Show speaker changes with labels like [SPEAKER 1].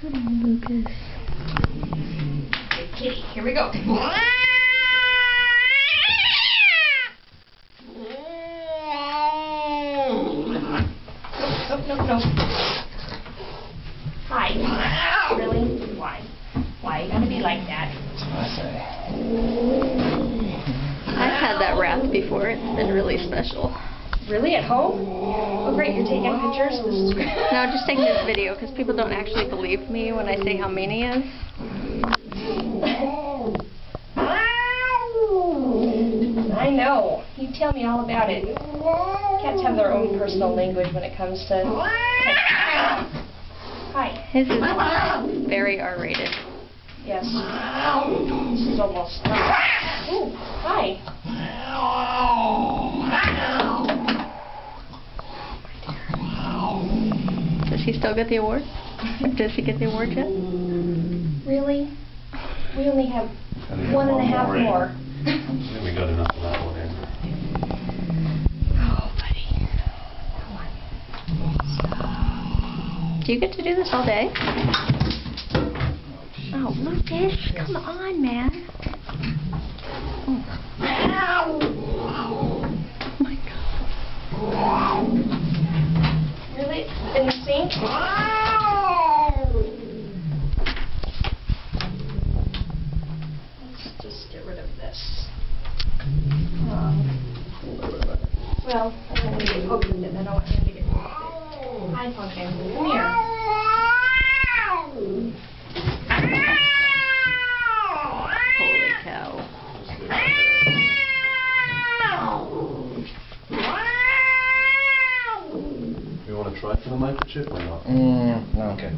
[SPEAKER 1] Lucas.
[SPEAKER 2] Good kitty. Here we go. No. Hi. Really? Why? Why you gotta be like that?
[SPEAKER 3] That's what I say.
[SPEAKER 1] I've had that wrath before. It's been really special.
[SPEAKER 2] Really? At home? Oh great, you're taking pictures? This is great.
[SPEAKER 1] No, I'm just taking this video because people don't actually believe me when I say how mean he is.
[SPEAKER 2] I know. You tell me all about it. Cats have their own personal language when it comes to... Hi.
[SPEAKER 1] His is very R-rated.
[SPEAKER 2] Yes. This is almost... Ooh, hi.
[SPEAKER 1] Does he still get the award? Does he get the award yet?
[SPEAKER 2] Really? We only have 1.5 more.
[SPEAKER 3] I think we got enough of that one in.
[SPEAKER 2] Oh, buddy. Come on.
[SPEAKER 1] Do you get to do this all day? Oh, Lucas, come on, man. Oh my God.
[SPEAKER 2] Really? In the sink? Let's just get rid of this. Well, I'm going to get poked with it. I don't want him to get poked with it. Hi, Pumpkin. Come here.
[SPEAKER 1] Holy cow.
[SPEAKER 3] You want to try for the microchip or not?
[SPEAKER 4] No, okay.